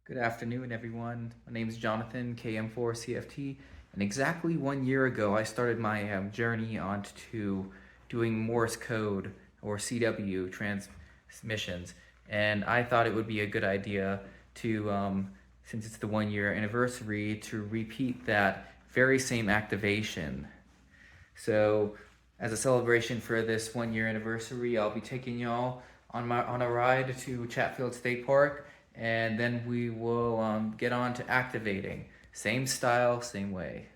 Good afternoon, everyone. My name is Jonathan, KM4CFT, and exactly 1 year ago, I started my journey onto doing Morse code or CW transmissions, and I thought it would be a good idea to, since it's the 1 year anniversary, to repeat that very same activation. So, as a celebration for this 1 year anniversary, I'll be taking y'all on a ride to Chatfield State Park, and then we will get on to activating. Same style, same way.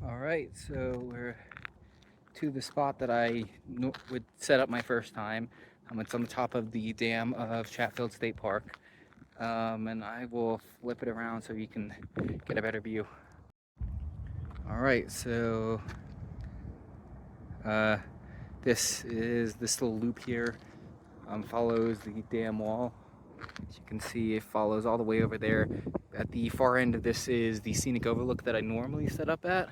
Alright, so we're to the spot that I would set up my first time. It's on the top of the dam of Chatfield State Park. And I will flip it around so you can get a better view. Alright, so This little loop here follows the dam wall. As you can see, it follows all the way over there. At the far end of this is the scenic overlook that I normally set up at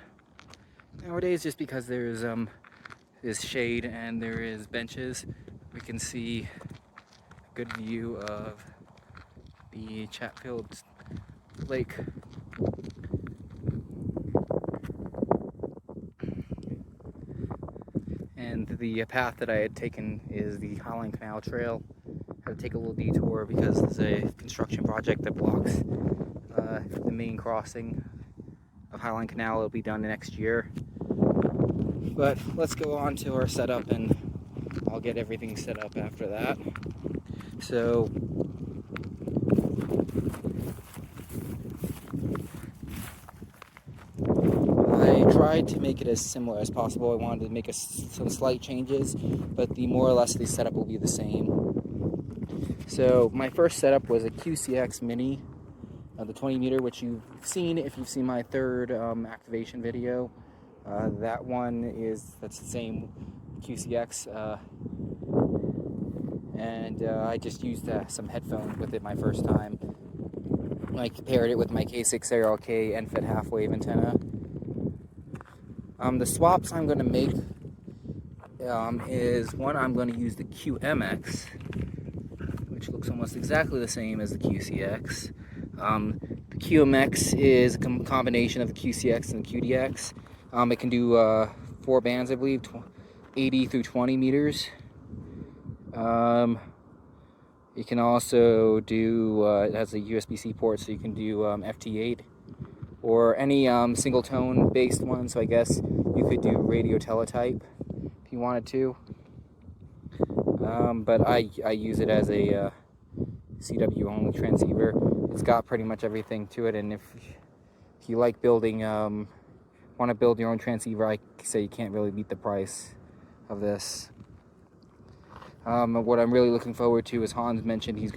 nowadays, just because there's shade and there is benches. We can see a good view of the Chatfield Lake. And the path that I had taken is the Highline Canal Trail. I had to take a little detour because there's a construction project that blocks the main crossing of Highline Canal. It'll be done next year. But let's go on to our setup, and I'll get everything set up after that. So I tried to make it as similar as possible. I wanted to make some slight changes, but more or less the setup will be the same. So my first setup was a QCX Mini, the 20 meter, which you've seen if you've seen my third activation video. That's the same QCX, and I just used some headphones with it my first time. I compared it with my K6ARK EFHW half-wave antenna. The swaps I'm going to make is one, I'm going to use the QMX, which looks almost exactly the same as the QCX. The QMX is a combination of the QCX and the QDX. It can do 4 bands, I believe, 80 through 20 meters. You can also do, it has a USB-C port, so you can do FT8 or any single tone based one. So I guess you could do radio teletype if you wanted to. But I use it as a CW only transceiver. It's got pretty much everything to it, and if you like building, want to build your own transceiver, I say you can't really beat the price of this. What I'm really looking forward to is Hans mentioned he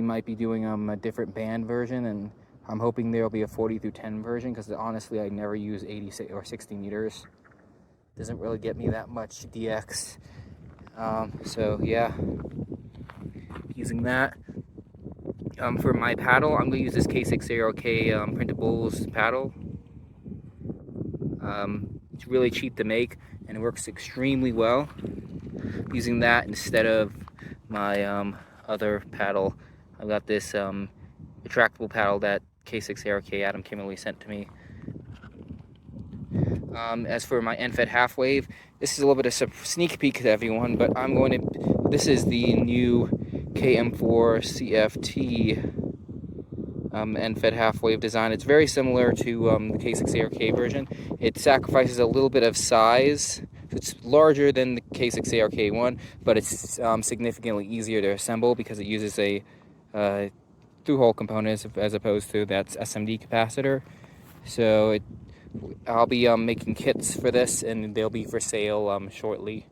might be doing a different band version, and I'm hoping there'll be a 40 through 10 version, because honestly I never use 80 or 60 meters. Doesn't really get me that much DX. So yeah, using that. For my paddle, I'm going to use this K6ARK printables paddle. It's really cheap to make and it works extremely well. Using that instead of my other paddle. I've got this retractable paddle that K6ARK Adam Kimberly sent to me. As for my EFHW half-wave, this is a little bit of a sneak peek to everyone, but this is the new KM4CFT EFHW half-wave design. It's very similar to the K6ARK version. It sacrifices a little bit of size. It's larger than the K6ARK one, but it's significantly easier to assemble because it uses a through-hole component as opposed to that SMD capacitor. So I'll be making kits for this, and they'll be for sale shortly.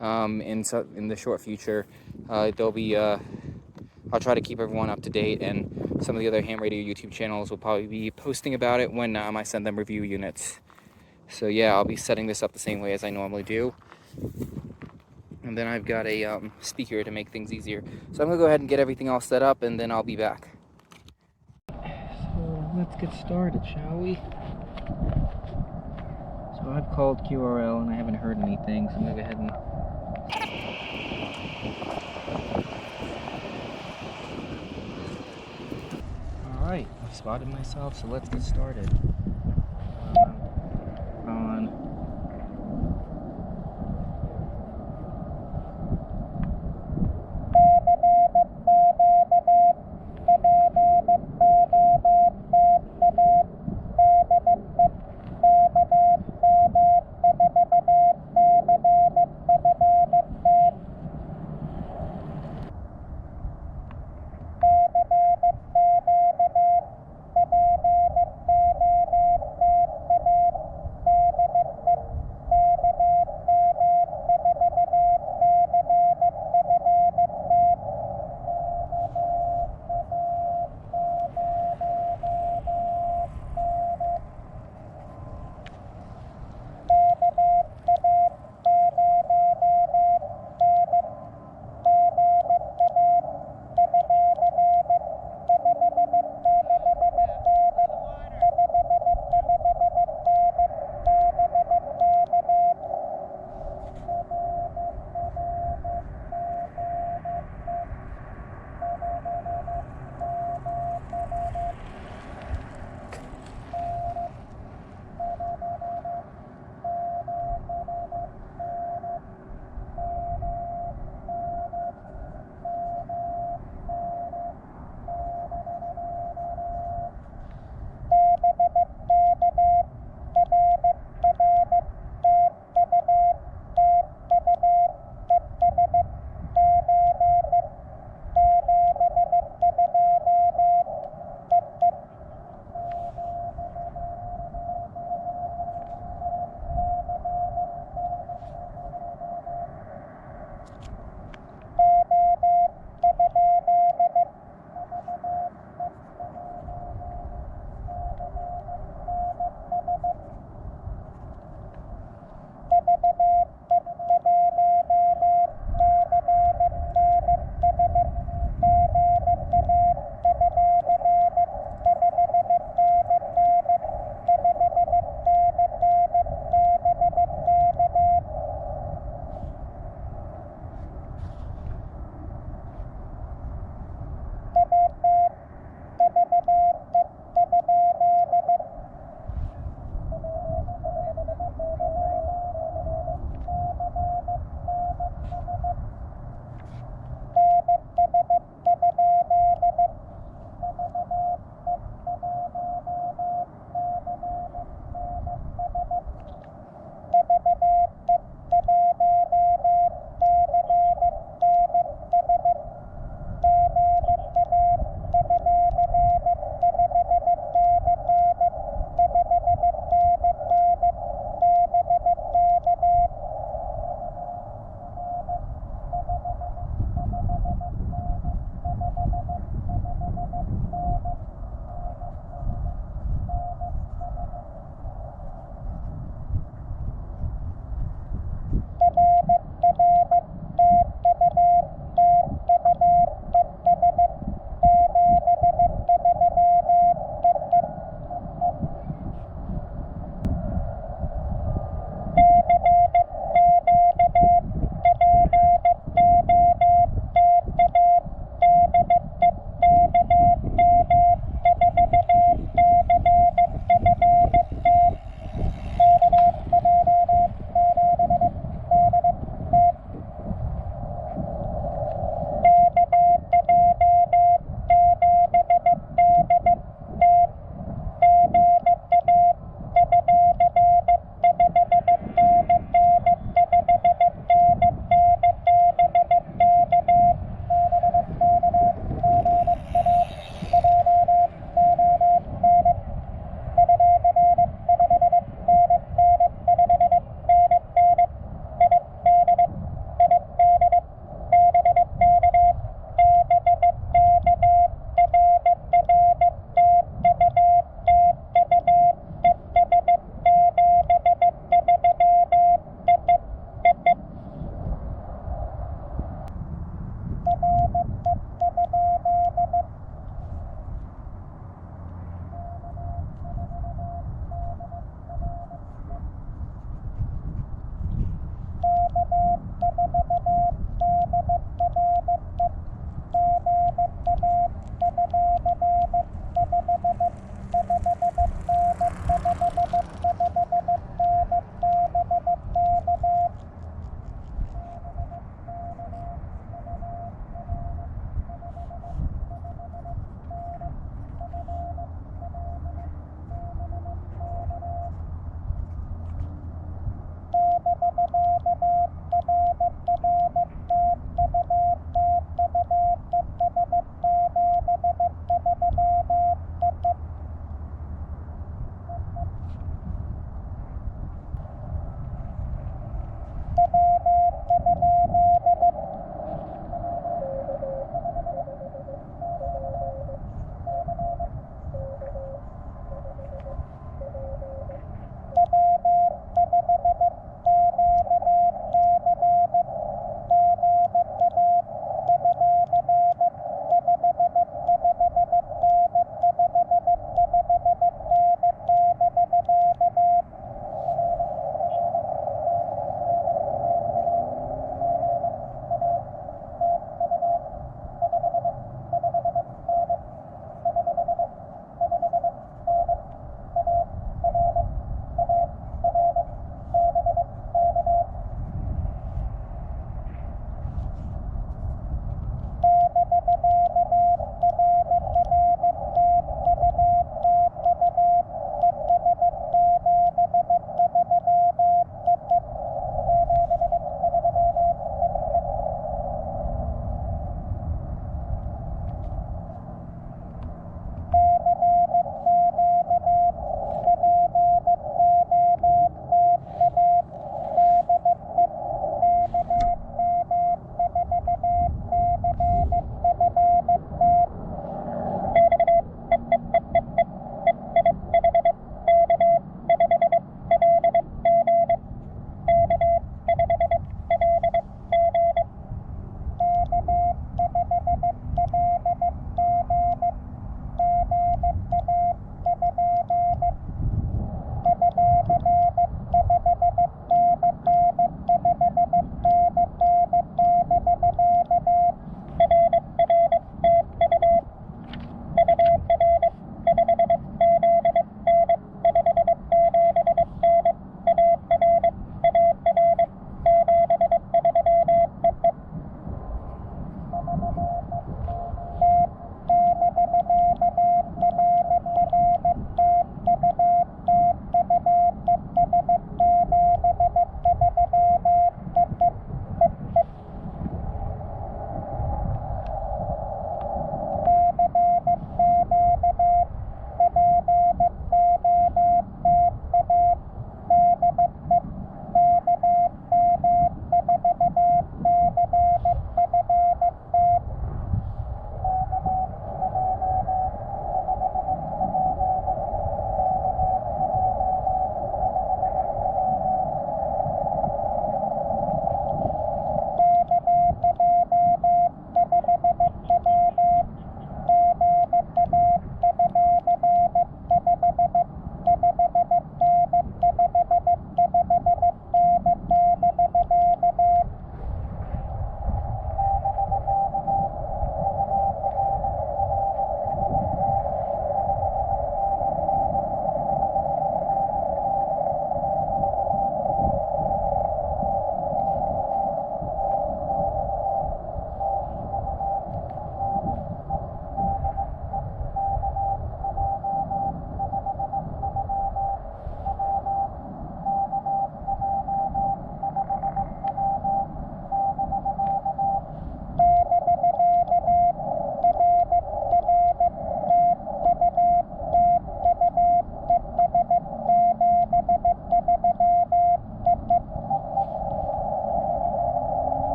In the short future, I'll try to keep everyone up to date, and some of the other ham radio YouTube channels will probably be posting about it when I send them review units. So yeah, I'll be setting this up the same way as I normally do. And then I've got a speaker to make things easier. So I'm going to go ahead and get everything all set up, and then I'll be back. So let's get started, shall we? So I've called QRL and I haven't heard anything, so I'm going to go ahead and... Alright, I've spotted myself, so let's get started.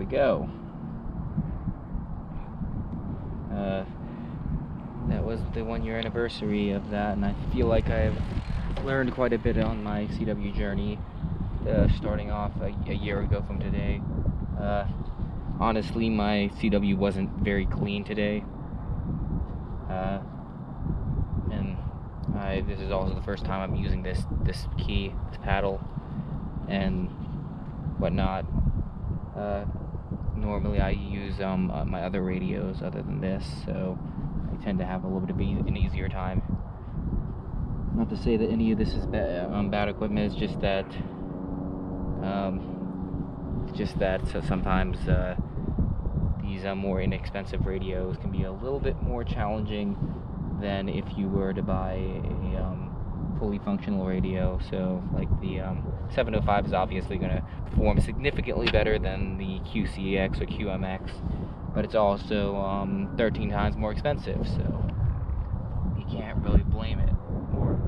we go. That was the 1-year anniversary of that, and I feel like I've learned quite a bit on my CW journey, starting off a year ago from today. Honestly, my CW wasn't very clean today, and this is also the first time I'm using this key, this paddle, and whatnot. Normally I use my other radios other than this, so I tend to have a little bit of an easier time. Not to say that any of this is bad equipment, it's just that so sometimes these more inexpensive radios can be a little bit more challenging than if you were to buy a fully functional radio. So like the 705 is obviously going to perform significantly better than the QCX or QMX, but it's also 13 times more expensive, so you can't really blame it, or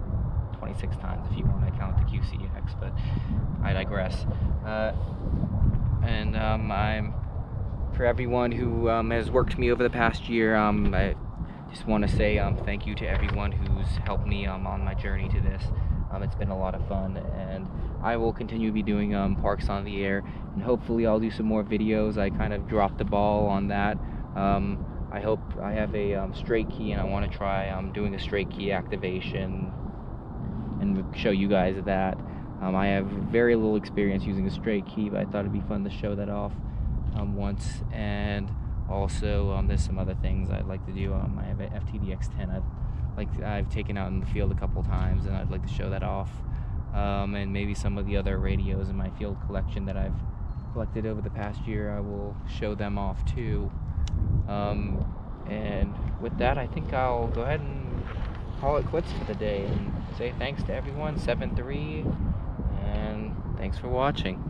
26 times if you want to count the QCX, but I digress. And I'm, for everyone who has worked with me over the past year, I just want to say thank you to everyone who's helped me on my journey to this. It's been a lot of fun, and I will continue to be doing parks on the air, and hopefully I'll do some more videos. I kind of dropped the ball on that. I hope I have a straight key, and I want to try doing a straight key activation and show you guys that. I have very little experience using a straight key, but I thought it'd be fun to show that off once. And also there's some other things I'd like to do. I have an FTDX10 I've taken out in the field a couple times, and I'd like to show that off. And maybe some of the other radios in my field collection that I've collected over the past year, I will show them off too. And with that, I think I'll go ahead and call it quits for the day and say thanks to everyone, 7-3, and thanks for watching.